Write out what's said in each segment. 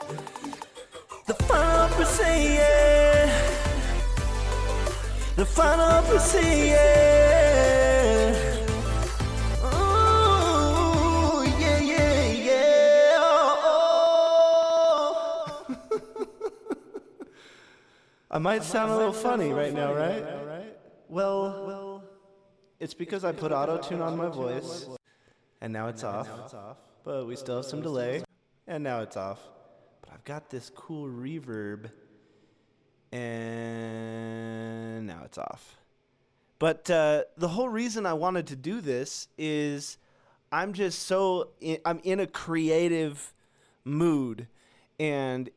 The final procedure. The final procedure. Oh, yeah, yeah, yeah. Oh. I might sound a little funny right now, right? Well, it's because I put auto-tune on my voice, and now it's off. But we still have some delay, and now it's off. But I've got this cool reverb, and now it's off. But the whole reason I wanted to do this is I'm in a creative mood. And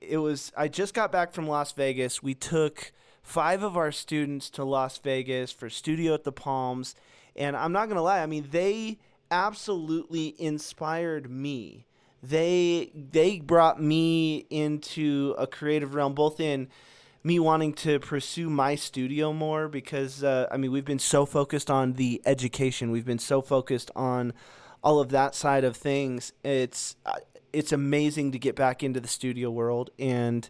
I just got back from Las Vegas. We took 5 of our students to Las Vegas for Studio at the Palms. And I'm not going to lie, I mean, they absolutely inspired me. They brought me into a creative realm, both in me wanting to pursue my studio more because, we've been so focused on the education. We've been so focused on all of that side of things. It's amazing to get back into the studio world, and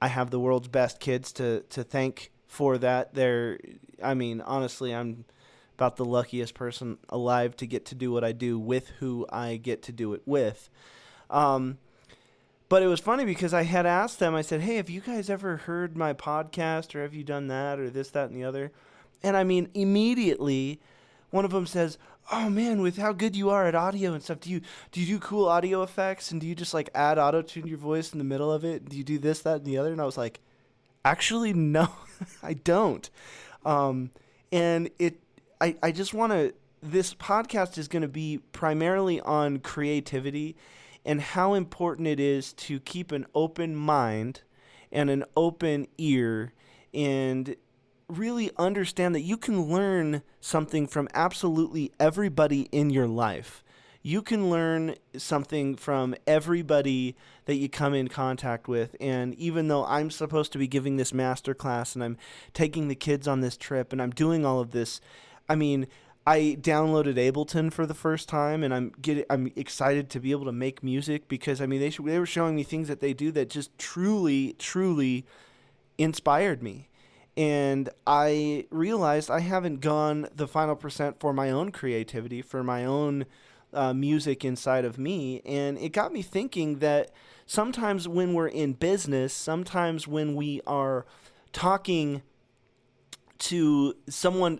I have the world's best kids to thank for that. Honestly, I'm about the luckiest person alive to get to do what I do with who I get to do it with. But it was funny because I had asked them, I said, hey, have you guys ever heard my podcast, or have you done that, or this, that, and the other? And immediately one of them says, oh man, with how good you are at audio and stuff, do you do cool audio effects, and do you just like add auto-tune your voice in the middle of it? Do you do this, that, and the other? And I was like, actually, no, I don't. I just want to, this podcast is going to be primarily on creativity and how important it is to keep an open mind and an open ear and really understand that you can learn something from absolutely everybody in your life. You can learn something from everybody that you come in contact with. And even though I'm supposed to be giving this master class and I'm taking the kids on this trip and I'm doing all of this, I downloaded Ableton for the first time, and I'm excited to be able to make music because they were showing me things that they do that just truly, truly inspired me. And I realized I haven't gone the final percent for my own creativity, for my own music inside of me. And it got me thinking that sometimes when we're in business, sometimes when we are talking to someone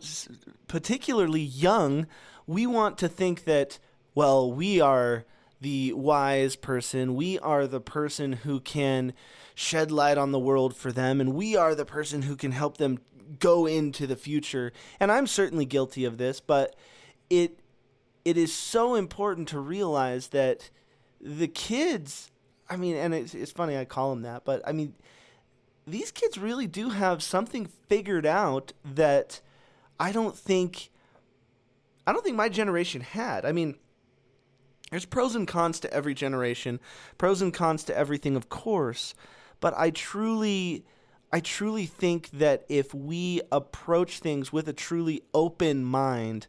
particularly young, we want to think that, well, we are the wise person. We are the person who can shed light on the world for them, and we are the person who can help them go into the future. And I'm certainly guilty of this, but it is so important to realize that the kids, and it's funny I call them that, but these kids really do have something figured out that I don't think my generation had. There's pros and cons to every generation, pros and cons to everything, of course, but I truly think that if we approach things with a truly open mind,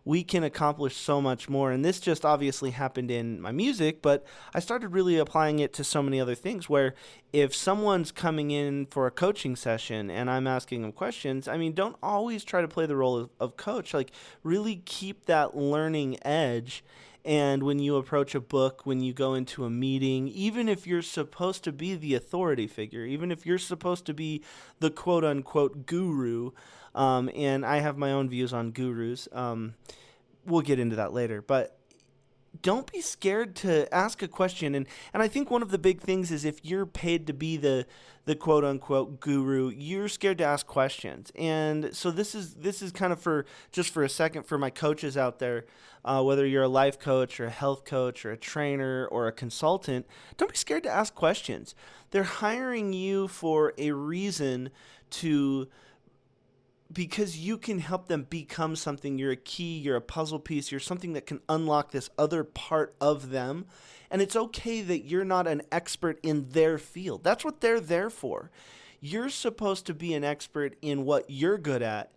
we can accomplish so much more. And this just obviously happened in my music, but I started really applying it to so many other things where if someone's coming in for a coaching session and I'm asking them questions, don't always try to play the role of coach. Like, really keep that learning edge. And when you approach a book, when you go into a meeting, even if you're supposed to be the authority figure, even if you're supposed to be the quote-unquote guru, and I have my own views on gurus, we'll get into that later, but don't be scared to ask a question. And I think one of the big things is if you're paid to be the quote-unquote guru, you're scared to ask questions. And so this is kind of for a second for my coaches out there, whether you're a life coach or a health coach or a trainer or a consultant, don't be scared to ask questions. They're hiring you for a reason because you can help them become something. You're a key, you're a puzzle piece, you're something that can unlock this other part of them. And it's okay that you're not an expert in their field. That's what they're there for. You're supposed to be an expert in what you're good at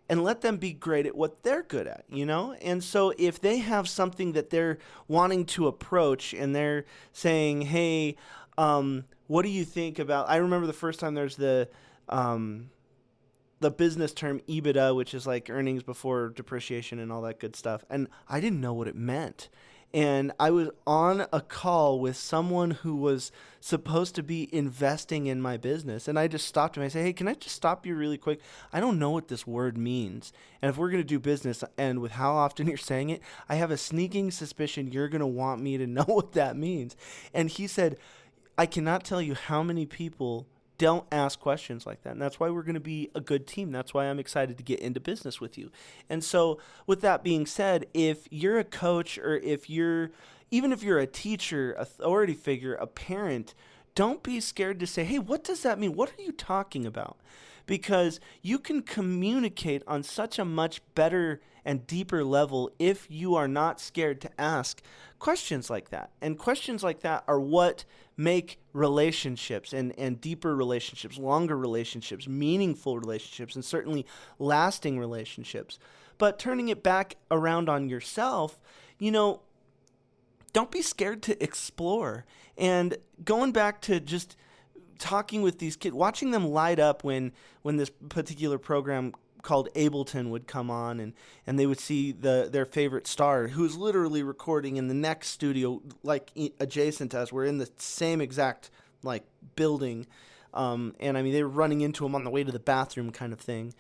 and let them be great at what they're good at, And so if they have something that they're wanting to approach and they're saying, hey, what do you think about, I remember the first time there's the business term EBITDA, which is like earnings before depreciation and all that good stuff. And I didn't know what it meant. And I was on a call with someone who was supposed to be investing in my business. And I just stopped him. I said, hey, can I just stop you really quick? I don't know what this word means. And if we're going to do business, and with how often you're saying it, I have a sneaking suspicion you're going to want me to know what that means. And he said, I cannot tell you how many people don't ask questions like that. And that's why we're going to be a good team. That's why I'm excited to get into business with you. And so with that being said, if you're a coach, or even if you're a teacher, authority figure, a parent, don't be scared to say, hey, what does that mean? What are you talking about? Because you can communicate on such a much better and deeper level if you are not scared to ask questions like that. And questions like that are what make relationships and deeper relationships, longer relationships, meaningful relationships, and certainly lasting relationships. But turning it back around on yourself, don't be scared to explore. And going back to just talking with these kids, watching them light up when this particular program called Ableton would come on, and they would see their favorite star, who's literally recording in the next studio, like adjacent to us. We're in the same exact like building, and I mean they were running into him on the way to the bathroom, kind of thing.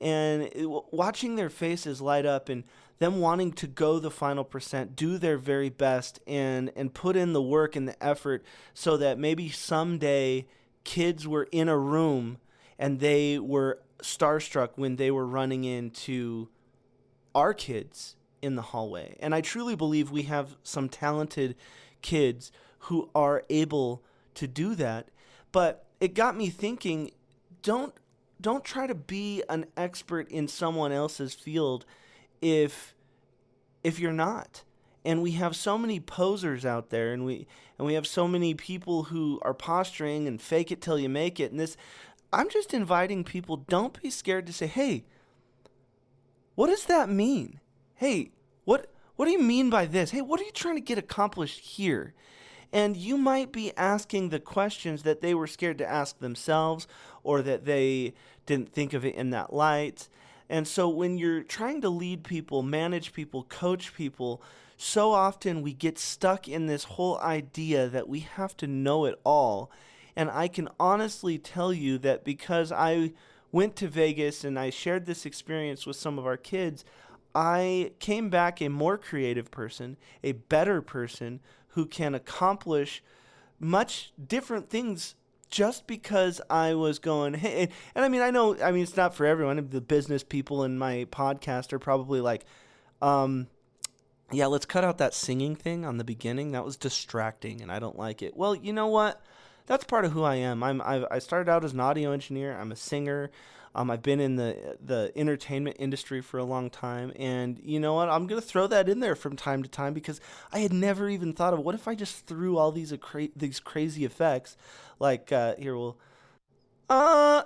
And watching their faces light up and them wanting to go the final percent, do their very best, and put in the work and the effort, so that maybe someday kids were in a room and they were starstruck when they were running into our kids in the hallway. And I truly believe we have some talented kids who are able to do that. But it got me thinking, don't try to be an expert in someone else's field if you're not. And we have so many posers out there, and we have so many people who are posturing and fake it till you make it. And this, I'm just inviting people, don't be scared to say, hey, what does that mean? Hey, what do you mean by this? Hey, what are you trying to get accomplished here? And you might be asking the questions that they were scared to ask themselves, or that they didn't think of it in that light. And so when you're trying to lead people, manage people, coach people, so often we get stuck in this whole idea that we have to know it all. And I can honestly tell you that because I went to Vegas and I shared this experience with some of our kids, I came back a more creative person, a better person who can accomplish much different things just because I was going, hey, and I mean, it's not for everyone. The business people in my podcast are probably like, yeah, let's cut out that singing thing on the beginning. That was distracting and I don't like it. Well, you know what? That's part of who I am. I started out as an audio engineer. I'm a singer. I've been in the entertainment industry for a long time. And you know what? I'm going to throw that in there from time to time because I had never even thought of, what if I just threw all these crazy effects? Like, here, we'll... auto-tune.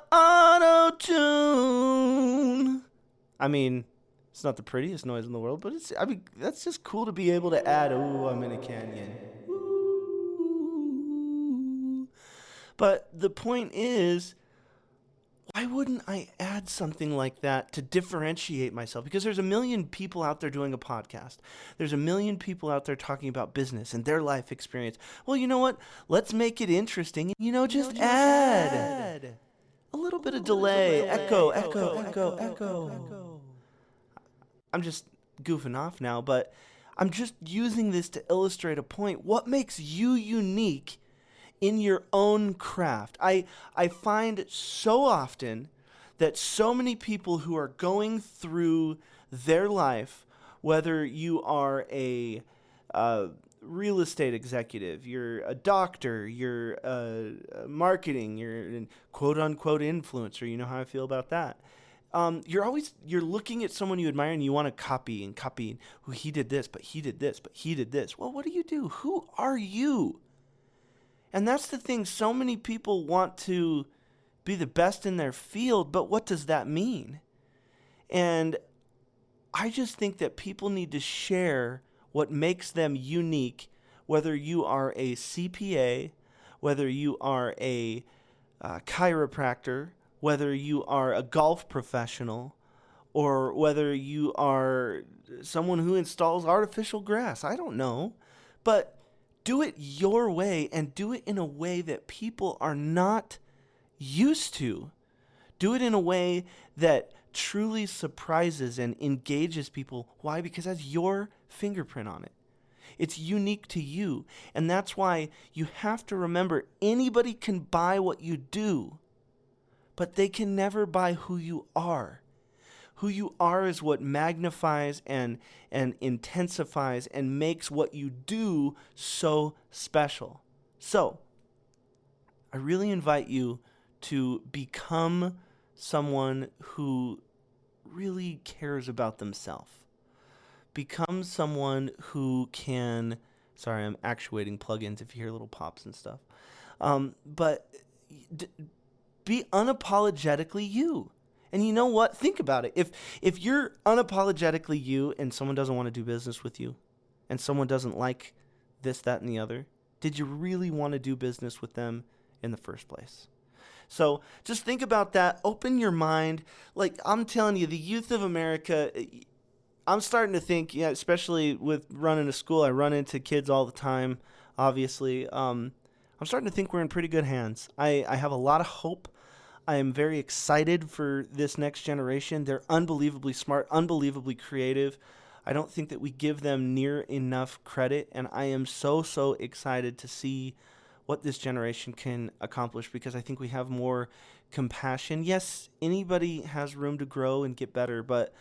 I mean, it's not the prettiest noise in the world, but that's just cool to be able to add, ooh, I'm in a canyon. Ooh. But the point is, why wouldn't I add something like that to differentiate myself? Because there's a million people out there doing a podcast. There's a million people out there talking about business and their life experience. Well, you know what? Let's make it interesting. Just add a little bit of delay. Echo. I'm just goofing off now, but I'm just using this to illustrate a point. What makes you unique in your own craft? I find so often that so many people who are going through their life, whether you are a real estate executive, you're a doctor, you're marketing, you're an quote-unquote influencer, you know how I feel about that. You're looking at someone you admire and you want to copy. Who he did this, but he did this, but he did this. Well, what do? Who are you? And that's the thing. So many people want to be the best in their field, but what does that mean? And I just think that people need to share what makes them unique, whether you are a CPA, whether you are a chiropractor, whether you are a golf professional, or whether you are someone who installs artificial grass. I don't know. But do it your way, and do it in a way that people are not used to. Do it in a way that truly surprises and engages people. Why? Because it has your fingerprint on it. It's unique to you. And that's why you have to remember, anybody can buy what you do, but they can never buy who you are. Who you are is what magnifies and intensifies and makes what you do so special. So, I really invite you to become someone who really cares about themselves. Become someone who can, sorry, I'm actuating plugins if you hear little pops and stuff. But be unapologetically you. And you know what? Think about it. If you're unapologetically you and someone doesn't want to do business with you, and someone doesn't like this, that, and the other, did you really want to do business with them in the first place? So just think about that. Open your mind. Like I'm telling you, the youth of America, I'm starting to think, especially with running a school, I run into kids all the time, obviously. I'm starting to think we're in pretty good hands. I have a lot of hope. I am very excited for this next generation. They're unbelievably smart, unbelievably creative. I don't think that we give them near enough credit, and I am so excited to see what this generation can accomplish, because I think we have more compassion. Yes, anybody has room to grow and get better, but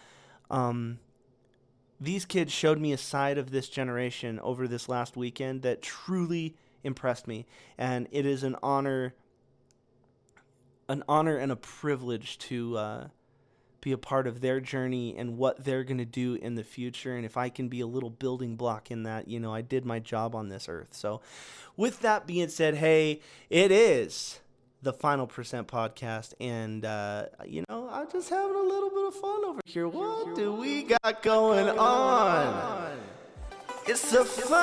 these kids showed me a side of this generation over this last weekend that truly impressed me, and it is an honor and a privilege to be a part of their journey and what they're going to do in the future. And if I can be a little building block in that, I did my job on this earth. So with that being said, hey, it is the Final Percent Podcast. And, I'm just having a little bit of fun over here. What do we got going on? It's a Final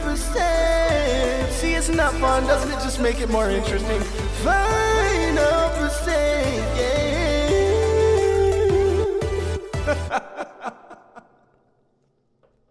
Percent. See, it's not fun. Doesn't it just make it more interesting? Final Percent, yeah.